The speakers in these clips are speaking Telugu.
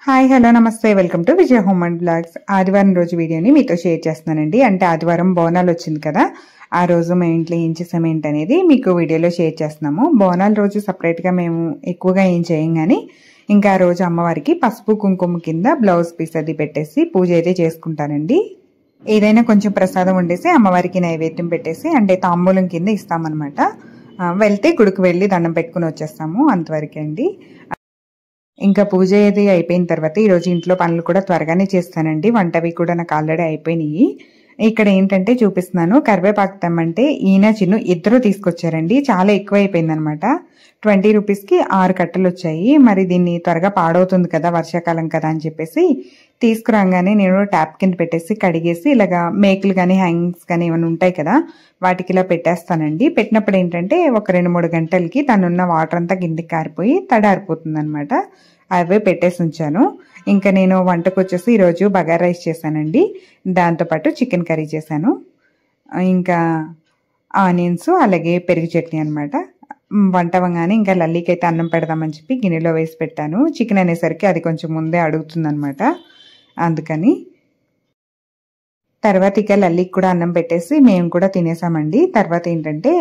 హాయ్ హలో నమస్తే welcome to Vijaya home and blogs. ఆదివారం రోజు వీడియోని మీతో షేర్ చేస్తున్నానండి. అంటే ఆదివారం బోనాలు వచ్చింది కదా, ఆ రోజు మేము ఇంట్లో ఏం చేసాము ఏంటనేది మీకు వీడియోలో షేర్ చేస్తున్నాము. బోనాల రోజు సపరేట్గా మేము ఎక్కువగా ఏం చేయం, కానీ ఇంకా ఆ రోజు అమ్మవారికి పసుపు కుంకుమ కింద బ్లౌజ్ పీస్ అది పెట్టేసి పూజ అయితే చేసుకుంటానండి. ఏదైనా కొంచెం ప్రసాదం వండేసి అమ్మవారికి నైవేద్యం పెట్టేసి అంటే తాంబూలం కింద ఇస్తామన్నమాట. వెళ్తే గుడికి వెళ్ళి దండం పెట్టుకుని వచ్చేస్తాము, అంతవరకే అండి. ఇంకా పూజ ఏది అయిపోయిన తర్వాత ఈరోజు ఇంట్లో పనులు కూడా త్వరగానే చేస్తానండి. వంటవి కూడా నాకు ఆల్రెడీ అయిపోయినాయి. ఇక్కడ ఏంటంటే చూపిస్తున్నాను, కరివేపాకు తెమ్మంటే ఈయన చిన్ను ఇద్దరు తీసుకొచ్చారండి. చాలా ఎక్కువ అయిపోయింది అనమాట. 20 రూపీస్కి 6 కట్టలు వచ్చాయి. మరి దీన్ని త్వరగా పాడవుతుంది కదా, వర్షాకాలం కదా అని చెప్పేసి తీసుకురాగానే నేను ట్యాప్ కింద పెట్టేసి కడిగేసి ఇలాగా మేకులు కానీ హ్యాంగింగ్స్ కానీ ఏమైనా ఉంటాయి కదా, వాటికి ఇలా పెట్టేస్తానండి. పెట్టినప్పుడు ఏంటంటే ఒక 2-3 గంటలకి దానిన్న వాటర్ అంతా కిందికి కారిపోయి తడారిపోతుంది అనమాట. అవే పెట్టేసి ఉంచాను. ఇంకా నేను వంటకు వచ్చేసి ఈరోజు బగారా రైస్ చేశానండి. దాంతోపాటు చికెన్ కర్రీ చేశాను. ఇంకా ఆనియన్స్ అలాగే పెరుగు చట్నీ అనమాట. వంట అవ్వగానే ఇంకా లల్లీకి అయితే అన్నం పెడదామని చెప్పి గిన్నెలో వేసి పెట్టాను. చికెన్ అనేసరికి అది కొంచెం ముందే అడుగుతుంది అనమాట, అందుకని. తర్వాత ఇక లల్లికి కూడా అన్నం పెట్టేసి మేము కూడా తినేసామండి. తర్వాత ఏంటంటే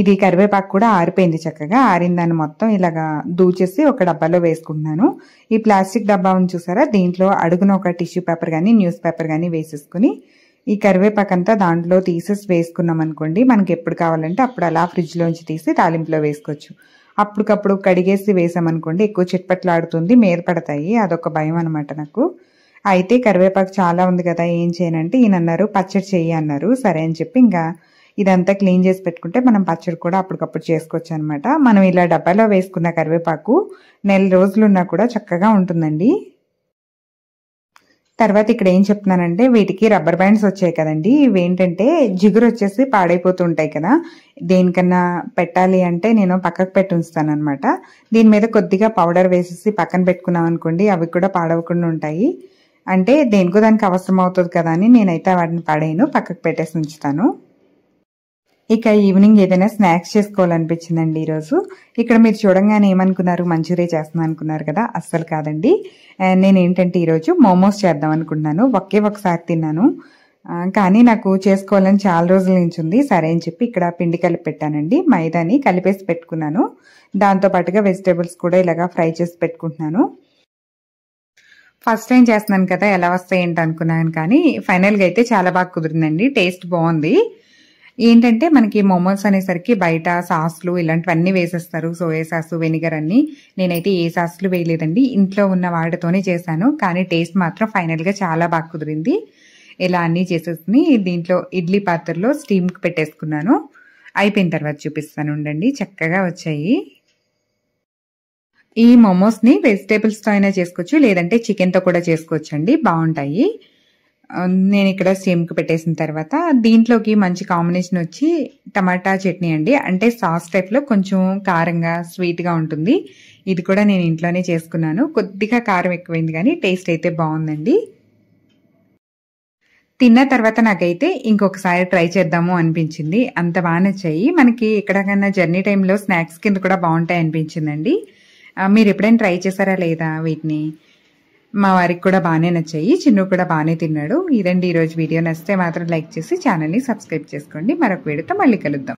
ఇది కరివేపాకు కూడా ఆరిపోయింది, చక్కగా ఆరిన దాన్ని మొత్తం ఇలాగా దూచేసి ఒక డబ్బాలో వేసుకుంటున్నాను. ఈ ప్లాస్టిక్ డబ్బా ఉంది చూసారా, దీంట్లో అడుగున ఒక టిష్యూ పేపర్ కానీ న్యూస్ పేపర్ కానీ వేసేసుకుని ఈ కరివేపాకు అంతా దాంట్లో తీసేసి వేసుకున్నాం అనుకోండి, మనకి ఎప్పుడు కావాలంటే అప్పుడు అలా ఫ్రిడ్జ్లోంచి తీసి తాలింపులో వేసుకోవచ్చు. అప్పటికప్పుడు కడిగేసి వేసామనుకోండి ఎక్కువ చిట్పట్లాడుతుంది, మీద పడతాయి, అదొక భయం అనమాట నాకు. అయితే కరివేపాకు చాలా ఉంది కదా, ఏం చేయనంటే ఈయన అన్నారు పచ్చడి చెయ్యి అన్నారు. సరే అని చెప్పి ఇంకా ఇదంతా క్లీన్ చేసి పెట్టుకుంటే మనం పచ్చడి కూడా అప్పటికప్పుడు చేసుకోవచ్చు అనమాట. మనం ఇలా డబ్బాలో వేసుకున్న కరివేపాకు 4 రోజులున్నా కూడా చక్కగా ఉంటుందండి. తర్వాత ఇక్కడ ఏం చెప్తున్నానంటే వీటికి రబ్బర్ బ్యాండ్స్ వచ్చాయి కదండి, ఇవేంటంటే జిగురు వచ్చేసి పాడైపోతుంటాయి కదా, దేనికన్నా పెట్టాలి అంటే నేను పక్కకు పెట్టి ఉంచుతాను అనమాట. దీని మీద కొద్దిగా పౌడర్ వేసేసి పక్కన పెట్టుకున్నాం అనుకోండి, అవి కూడా పాడవకుండా ఉంటాయి. అంటే దేనికో దానికి అవసరం అవుతుంది కదా అని నేనైతే వాటిని పడేయను, పక్కకు పెట్టేసి ఉంచుతాను. ఇక ఈవినింగ్ ఏదైనా స్నాక్స్ చేసుకోవాలనిపించిందండి ఈరోజు. ఇక్కడ మీరు చూడంగానే ఏమనుకున్నారు, మంచూరియా చేస్తున్నాను అనుకున్నారు కదా, అస్సలు కాదండి. నేను ఏంటంటే ఈరోజు మోమోస్ చేద్దాం అనుకుంటున్నాను. ఒకసారి తిన్నాను, కానీ నాకు చేసుకోవాలని చాలా రోజుల నుంచి ఉంది. సరే అని చెప్పి ఇక్కడ పిండి కలిపి పెట్టానండి, మైదాని కలిపేసి పెట్టుకున్నాను. దాంతోపాటుగా వెజిటేబుల్స్ కూడా ఇలాగా ఫ్రై చేసి పెట్టుకుంటున్నాను. ఫస్ట్ టైం చేస్తున్నాను కదా, ఎలా వస్తాయి ఏంటి అనుకున్నాను, కానీ ఫైనల్గా అయితే చాలా బాగా కుదిరిందండి. టేస్ట్ బాగుంది. ఏంటంటే మనకి మోమోస్ అనేసరికి బయట సాస్లు ఇలాంటివన్నీ వేసేస్తారు, సోయా సాసు వెనిగర్ అన్ని. నేనైతే ఏ సాస్లు వేయలేదండి, ఇంట్లో ఉన్న వాటితోనే చేశాను. కానీ టేస్ట్ మాత్రం ఫైనల్గా చాలా బాగా కుదిరింది. ఇలా అన్నీ చేసేసుకుని దీంట్లో ఇడ్లీ పాత్రలో స్టీమ్కి పెట్టేసుకున్నాను. అయిపోయిన తర్వాత చూపిస్తాను ఉండండి, చక్కగా వచ్చాయి. ఈ మోమోస్ని వెజిటేబుల్స్తో అయినా చేసుకోవచ్చు, లేదంటే చికెన్తో కూడా చేసుకోవచ్చు అండి, బాగుంటాయి. నేను ఇక్కడ స్టీమ్కి పెట్టేసిన తర్వాత దీంట్లోకి మంచి కాంబినేషన్ వచ్చి టమాటా చట్నీ అండి. అంటే సాస్ టైప్లో కొంచెం కారంగా స్వీట్గా ఉంటుంది. ఇది కూడా నేను ఇంట్లోనే చేసుకున్నాను. కొద్దిగా కారం ఎక్కువైంది కానీ టేస్ట్ అయితే బాగుందండి. తిన్న తర్వాత నాకైతే ఇంకొకసారి ట్రై చేద్దాము అనిపించింది, అంత బాగా నచ్చాయి. మనకి ఎక్కడికన్నా జర్నీ టైంలో స్నాక్స్ కింద కూడా బాగుంటాయి అనిపించిందండి. మీరు ఎప్పుడైనా ట్రై చేశారా లేదా వీటిని? మా వారికి కూడా బాగానే నచ్చాయి, చిన్ను కూడా బాగానే తిన్నాడు. ఇదండి ఈరోజు వీడియో. నచ్చితే మాత్రం లైక్ చేసి ఛానల్ని సబ్స్క్రైబ్ చేసుకోండి. మరొక వీడియోతో మళ్ళీ కలుద్దాం.